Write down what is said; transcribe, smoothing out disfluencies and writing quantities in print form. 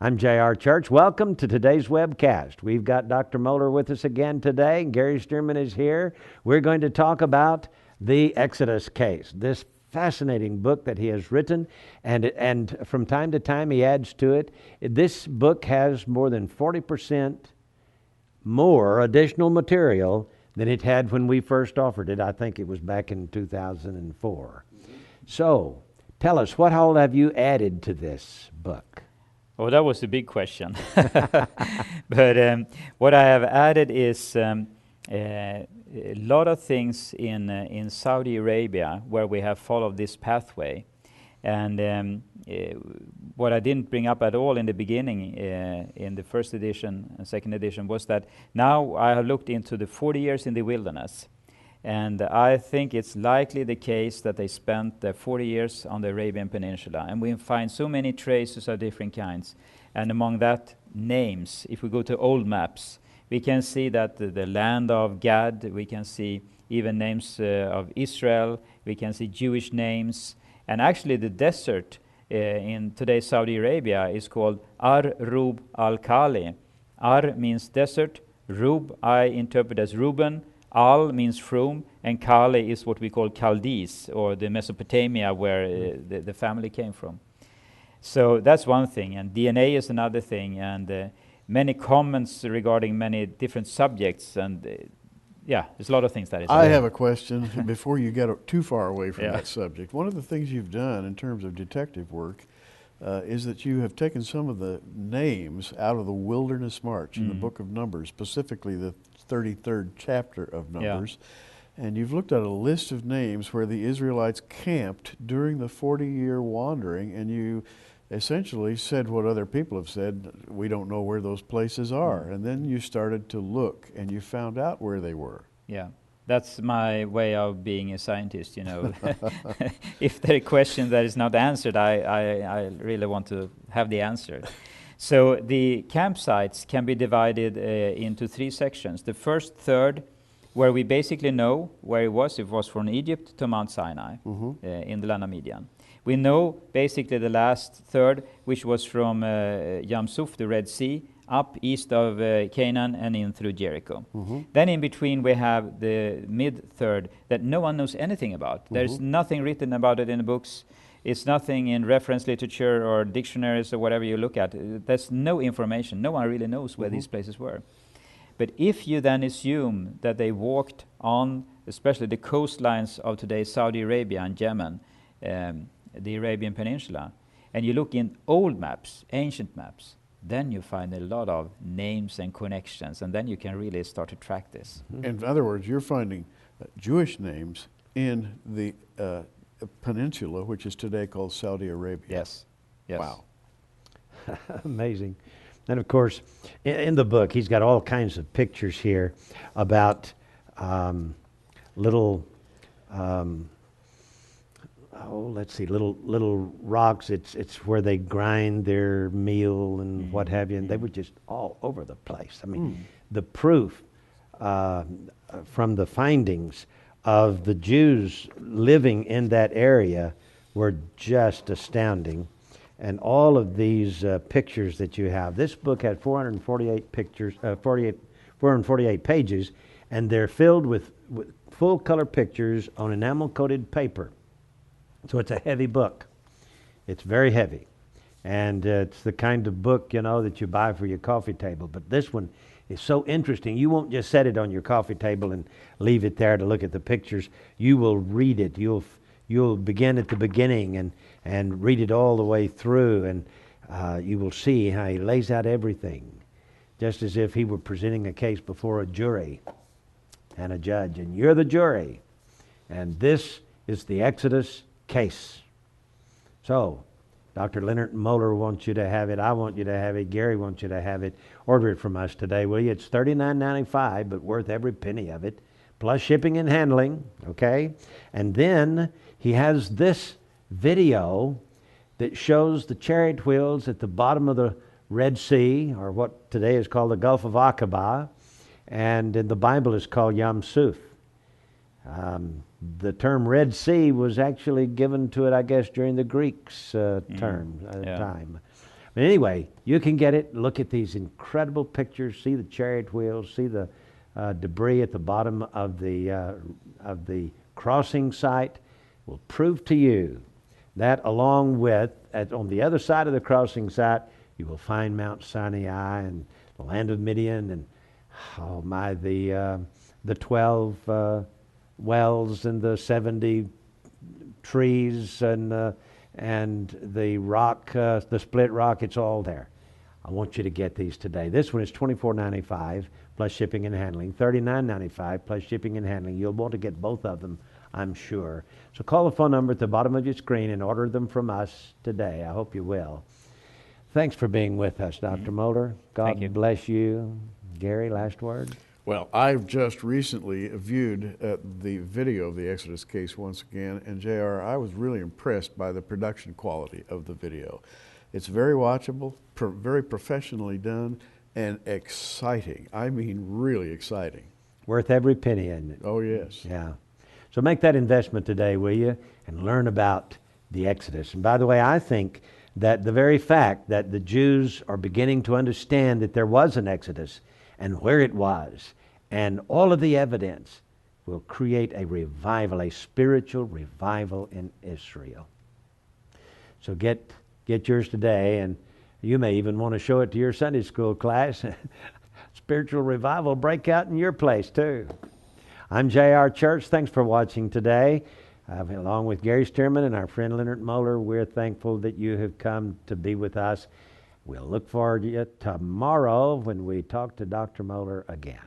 I'm J.R. Church. Welcome to today's webcast. We've got Dr. Moeller with us again today. Gary Stearman is here. We're going to talk about the Exodus case, this fascinating book that he has written, and from time to time he adds to it. This book has more than 40% more additional material than it had when we first offered it. I think it was back in 2004. So, tell us, what all have you added to this book? Oh, that was a big question. But what I have added is a lot of things in Saudi Arabia where we have followed this pathway. And what I didn't bring up at all in the beginning, in the first edition and second edition, was that now I have looked into the 40 years in the wilderness. And I think it's likely the case that they spent the 40 years on the Arabian Peninsula. And we find so many traces of different kinds. And among that, names. If we go to old maps, we can see that the land of Gad, we can see even names of Israel, we can see Jewish names. And actually the desert in today's Saudi Arabia is called Ar-Rub al-Khali. Ar means desert, Rub I interpret as Reuben, Al means from, and Kali is what we call Chaldees, or the Mesopotamia where the family came from. So that's one thing, and DNA is another thing, and many comments regarding many different subjects, and yeah, there's a lot of things that is. I have a question before you get too far away from that subject. One of the things you've done in terms of detective work is that you have taken some of the names out of the Wilderness March in the book of Numbers, specifically the 33rd chapter of Numbers, and you've looked at a list of names where the Israelites camped during the 40-year wandering, and you essentially said what other people have said: we don't know where those places are. And then you started to look, and you found out where they were. Yeah. That's my way of being a scientist, you know. If there are questions that is not answered, I really want to have the answer. So the campsites can be divided into three sections. The first third, where we basically know where it was from Egypt to Mount Sinai in the land of Midian. We know basically the last third, which was from Yam Suf, the Red Sea, up east of Canaan and in through Jericho. Then in between we have the mid-third that no one knows anything about. There's nothing written about it in the books. It's nothing in reference literature or dictionaries or whatever you look at. There's no information. No one really knows where these places were. But if you then assume that they walked on, especially the coastlines of today's Saudi Arabia and Yemen, the Arabian Peninsula, and you look in old maps, ancient maps, then you find a lot of names and connections, and then you can really start to track this. In other words, you're finding Jewish names in the peninsula, which is today called Saudi Arabia. Yes. Wow. Amazing. And of course, in the book, he's got all kinds of pictures here about little little rocks. It's where they grind their meal and what have you, and they were just all over the place. I mean, the proof from the findings of the Jews living in that area were just astounding. And all of these pictures that you have, this book had 448 pictures, 448 pages, and they're filled with full color pictures on enamel coated paper. So it's a heavy book. It's very heavy. And it's the kind of book, you know, that you buy for your coffee table. But this one is so interesting. You won't just set it on your coffee table and leave it there to look at the pictures. You will read it. You'll begin at the beginning and read it all the way through. And you will see how he lays out everything, just as if he were presenting a case before a jury and a judge. And you're the jury. And this is the Exodus case. So, Dr. Leonard Moeller wants you to have it. I want you to have it. Gary wants you to have it. Order it from us today, will you? It's $39.95, but worth every penny of it, plus shipping and handling, okay? And then he has this video that shows the chariot wheels at the bottom of the Red Sea, or what today is called the Gulf of Aqaba, and in the Bible is called Yam Suf. The term Red Sea was actually given to it, I guess, during the Greeks' time. But anyway, you can get it, look at these incredible pictures, see the chariot wheels, see the debris at the bottom of the crossing site. Will prove to you that along with, on the other side of the crossing site, you will find Mount Sinai and the land of Midian and, oh my, the 12 wells and the 70 trees and the rock, the split rock. It's all there. I want you to get these today. This one is $24.95 plus shipping and handling, $39.95 plus shipping and handling. You'll want to get both of them, I'm sure. So call the phone number at the bottom of your screen and order them from us today. I hope you will. Thanks for being with us, Dr. Mulder. God bless you. Gary, last word? Well, I've just recently viewed the video of the Exodus case once again, and JR, I was really impressed by the production quality of the video. It's very watchable, very professionally done, and exciting. I mean, really exciting. Worth every penny, isn't it? Oh, yes. Yeah. So make that investment today, will you? And learn about the Exodus. And by the way, I think that the very fact that the Jews are beginning to understand that there was an Exodus and where it was and all of the evidence will create a revival, a spiritual revival in Israel. So get yours today, and you may even want to show it to your Sunday school class. Spiritual revival break out in your place too. I'm J.R. Church. Thanks for watching today. Along with Gary Stearman and our friend Leonard Moeller, we're thankful that you have come to be with us. We'll look forward to you tomorrow when we talk to Dr. Moeller again.